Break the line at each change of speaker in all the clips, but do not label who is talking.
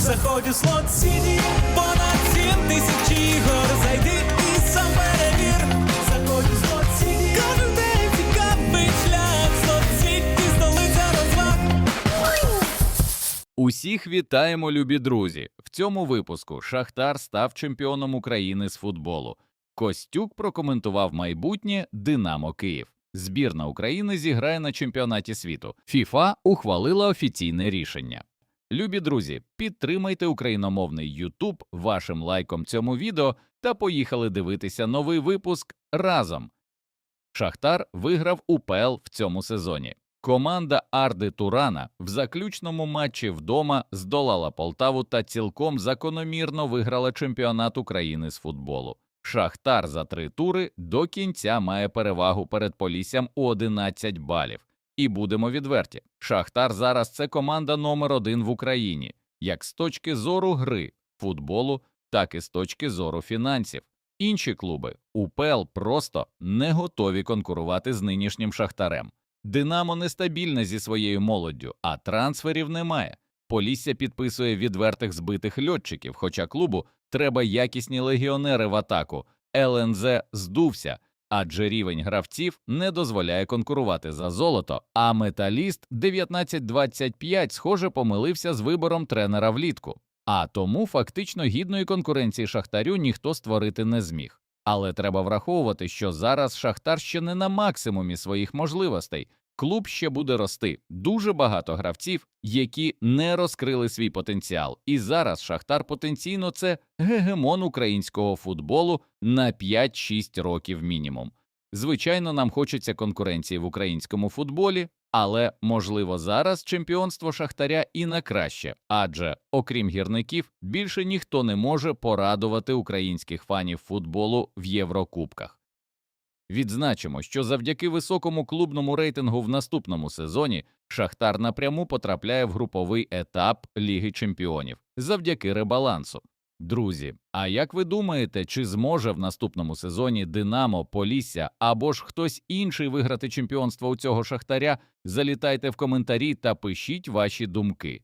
Заходь у Слот Сіті, понад 7 000 ігор. Зайди і сам перевір. Заходь у Слот Сіті, кожен день цікавий шлях. Слот Сіті, столиця розваг.
Усіх вітаємо, любі друзі! В цьому випуску Шахтар став чемпіоном України з футболу. Костюк прокоментував майбутнє «Динамо Київ». Збірна України зіграє на чемпіонаті світу. ФІФА ухвалила офіційне рішення. Любі друзі, підтримайте україномовний Ютуб вашим лайком цьому відео та поїхали дивитися новий випуск разом. Шахтар виграв УПЛ в цьому сезоні. Команда Арди Турана в заключному матчі вдома здолала Полтаву та цілком закономірно виграла чемпіонат України з футболу. Шахтар за 3 тури до кінця має перевагу перед Поліссям у 11 балів. І будемо відверті, Шахтар зараз – це команда номер 1 в Україні, як з точки зору гри, футболу, так і з точки зору фінансів. Інші клуби УПЛ просто не готові конкурувати з нинішнім Шахтарем. Динамо нестабільне зі своєю молоддю, а трансферів немає. Полісся підписує відвертих збитих льотчиків, хоча клубу треба якісні легіонери в атаку. ЛНЗ здувся, адже рівень гравців не дозволяє конкурувати за золото, а Металіст 19-25, схоже, помилився з вибором тренера влітку. А тому фактично гідної конкуренції Шахтарю ніхто створити не зміг. Але треба враховувати, що зараз Шахтар ще не на максимумі своїх можливостей. Клуб ще буде рости. Дуже багато гравців, які не розкрили свій потенціал. І зараз Шахтар потенційно – це гегемон українського футболу на 5-6 років мінімум. Звичайно, нам хочеться конкуренції в українському футболі, але, можливо, зараз чемпіонство Шахтаря і на краще, адже, окрім гірників, більше ніхто не може порадувати українських фанів футболу в Єврокубках. Відзначимо, що завдяки високому клубному рейтингу в наступному сезоні Шахтар напряму потрапляє в груповий етап Ліги чемпіонів завдяки ребалансу. Друзі, а як ви думаєте, чи зможе в наступному сезоні Динамо, Полісся або ж хтось інший виграти чемпіонство у цього Шахтаря? Залітайте в коментарі та пишіть ваші думки.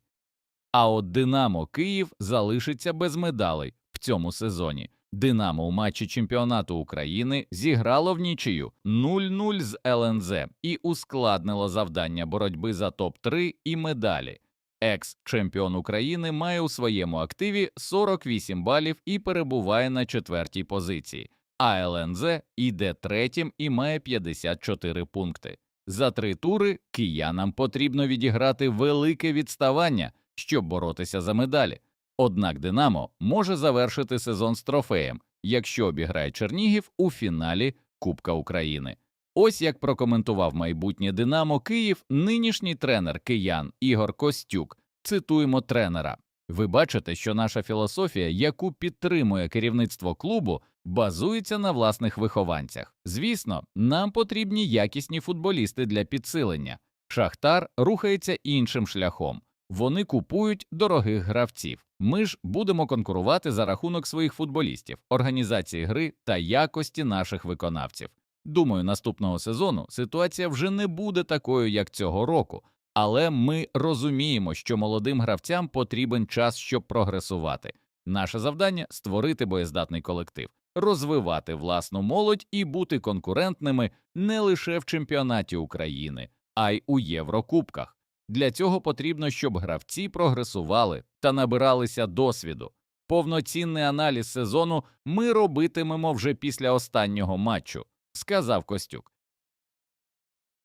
А от Динамо Київ залишиться без медалей в цьому сезоні. Динамо у матчі чемпіонату України зіграло в нічию 0-0 з ЛНЗ і ускладнило завдання боротьби за топ-3 і медалі. Екс-чемпіон України має у своєму активі 48 балів і перебуває на 4-й позиції, а ЛНЗ іде 3-м і має 54 пункти. За 3 тури киянам потрібно відіграти велике відставання, щоб боротися за медалі. Однак Динамо може завершити сезон з трофеєм, якщо обіграє Чернігів у фіналі Кубка України. Ось як прокоментував майбутнє Динамо Київ нинішній тренер киян Ігор Костюк. Цитуємо тренера. «Ви бачите, що наша філософія, яку підтримує керівництво клубу, базується на власних вихованцях. Звісно, нам потрібні якісні футболісти для підсилення. Шахтар рухається іншим шляхом. Вони купують дорогих гравців. Ми ж будемо конкурувати за рахунок своїх футболістів, організації гри та якості наших виконавців. Думаю, наступного сезону ситуація вже не буде такою, як цього року, але ми розуміємо, що молодим гравцям потрібен час, щоб прогресувати. Наше завдання – створити боєздатний колектив, розвивати власну молодь і бути конкурентними не лише в чемпіонаті України, а й у Єврокубках. Для цього потрібно, щоб гравці прогресували та набиралися досвіду. Повноцінний аналіз сезону ми робитимемо вже після останнього матчу», – сказав Костюк.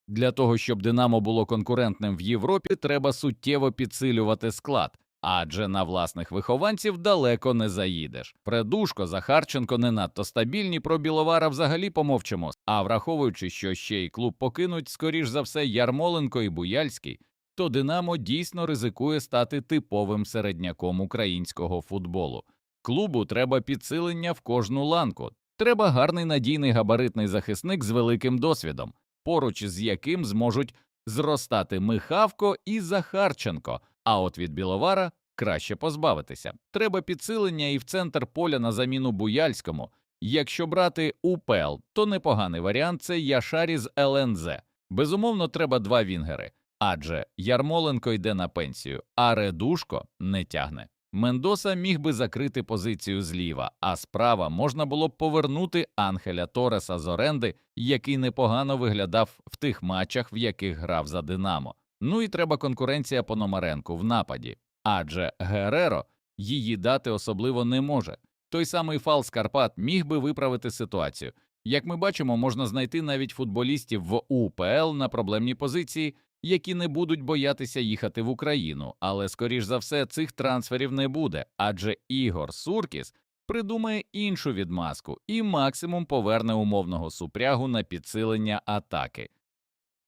Для того, щоб «Динамо» було конкурентним в Європі, треба суттєво підсилювати склад, адже на власних вихованців далеко не заїдеш. Предушко, Захарченко не надто стабільні, про Біловара взагалі помовчимо. А враховуючи, що ще й клуб покинуть, скоріш за все, Ярмоленко і Буяльський, то «Динамо» дійсно ризикує стати типовим середняком українського футболу. Клубу треба підсилення в кожну ланку. Треба гарний надійний габаритний захисник з великим досвідом, поруч з яким зможуть зростати Михавко і Захарченко, а от від Біловара краще позбавитися. Треба підсилення і в центр поля на заміну Буяльському. Якщо брати УПЛ, то непоганий варіант – це Яшарі з ЛНЗ. Безумовно, треба 2 вінгери, адже Ярмоленко йде на пенсію, а Редушко не тягне. Мендоса міг би закрити позицію зліва, а справа можна було б повернути Анхеля Тореса з оренди, який непогано виглядав в тих матчах, в яких грав за «Динамо». Ну і треба конкуренція Пономаренку в нападі, адже Гереро її дати особливо не може. Той самий фал з Карпат міг би виправити ситуацію. Як ми бачимо, можна знайти навіть футболістів в УПЛ на проблемній позиції, які не будуть боятися їхати в Україну, але, скоріш за все, цих трансферів не буде, адже Ігор Суркіс придумає іншу відмазку і максимум поверне умовного Супрягу на підсилення атаки.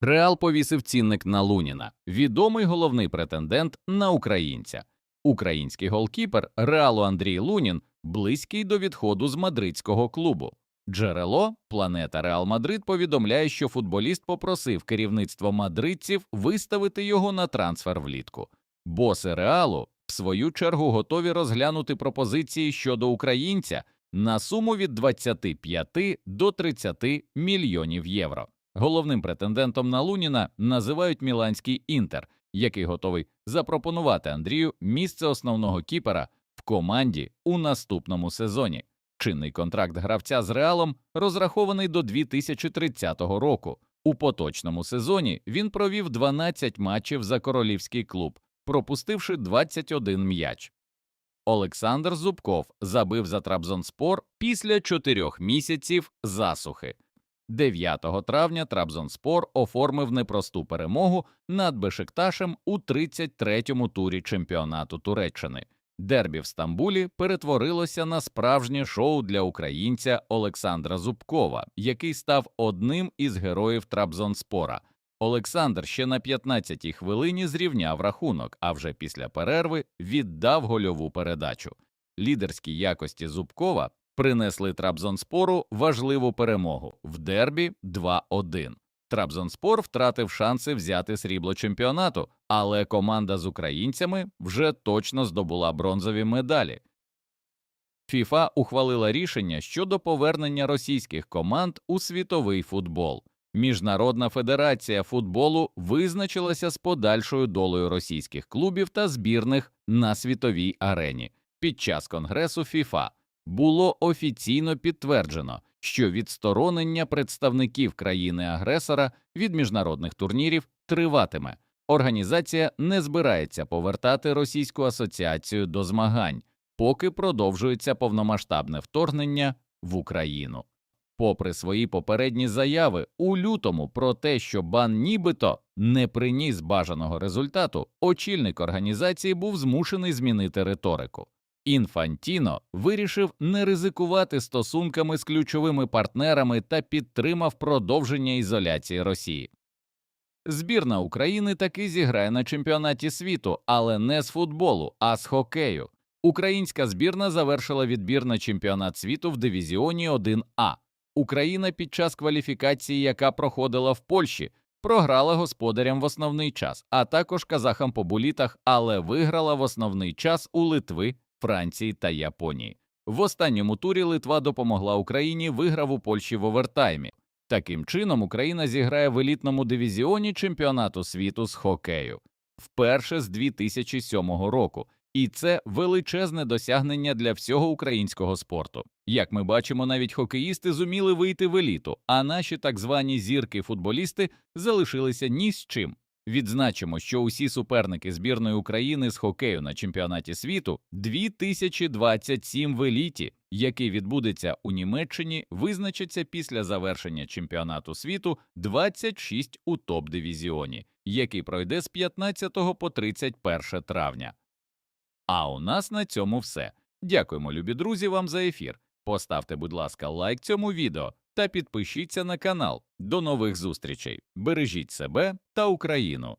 Реал повісив цінник на Луніна, відомий головний претендент на українця. Український голкіпер Реалу Андрій Лунін близький до відходу з мадридського клубу. Джерело «Планета Реал Мадрид» повідомляє, що футболіст попросив керівництво мадридців виставити його на трансфер влітку. Боси Реалу, в свою чергу, готові розглянути пропозиції щодо українця на суму від 25 до 30 мільйонів євро. Головним претендентом на Луніна називають міланський «Інтер», який готовий запропонувати Андрію місце основного кіпера в команді у наступному сезоні. Чинний контракт гравця з Реалом розрахований до 2030 року. У поточному сезоні він провів 12 матчів за королівський клуб, пропустивши 21 м'яч. Олександр Зубков забив за Трабзонспор після 4 місяців засухи. 9 травня Трабзонспор оформив непросту перемогу над Бешикташем у 33-му турі чемпіонату Туреччини. Дербі в Стамбулі перетворилося на справжнє шоу для українця Олександра Зубкова, який став одним із героїв Трабзонспора. Олександр ще на 15-й хвилині зрівняв рахунок, а вже після перерви віддав гольову передачу. Лідерські якості Зубкова принесли Трабзонспору важливу перемогу в дербі 2-1. Трабзонспор втратив шанси взяти срібло чемпіонату, але команда з українцями вже точно здобула бронзові медалі. ФІФА ухвалила рішення щодо повернення російських команд у світовий футбол. Міжнародна федерація футболу визначилася з подальшою долею російських клубів та збірних на світовій арені. Під час конгресу ФІФА було офіційно підтверджено, що відсторонення представників країни-агресора від міжнародних турнірів триватиме. Організація не збирається повертати Російську асоціацію до змагань, поки продовжується повномасштабне вторгнення в Україну. Попри свої попередні заяви у лютому про те, що бан нібито не приніс бажаного результату, очільник організації був змушений змінити риторику. Інфантіно вирішив не ризикувати стосунками з ключовими партнерами та підтримав продовження ізоляції Росії. Збірна України таки зіграє на чемпіонаті світу, але не з футболу, а з хокею. Українська збірна завершила відбір на чемпіонат світу в дивізіоні 1А. Україна під час кваліфікації, яка проходила в Польщі, програла господарям в основний час, а також казахам по булітах, але виграла в основний час у Литви, Франції та Японії. В останньому турі Литва допомогла Україні, виграв у Польщі в овертаймі. Таким чином, Україна зіграє в елітному дивізіоні чемпіонату світу з хокею. Вперше з 2007 року. І це величезне досягнення для всього українського спорту. Як ми бачимо, навіть хокеїсти зуміли вийти в еліту, а наші так звані зірки-футболісти залишилися ні з чим. Відзначимо, що усі суперники збірної України з хокею на чемпіонаті світу 2027 в еліті, який відбудеться у Німеччині, визначаться після завершення чемпіонату світу 26 у топ-дивізіоні, який пройде з 15 по 31 травня. А у нас на цьому все. Дякуємо, любі друзі, вам за ефір. Поставте, будь ласка, лайк цьому відео та підпишіться на канал. До нових зустрічей. Бережіть себе та Україну.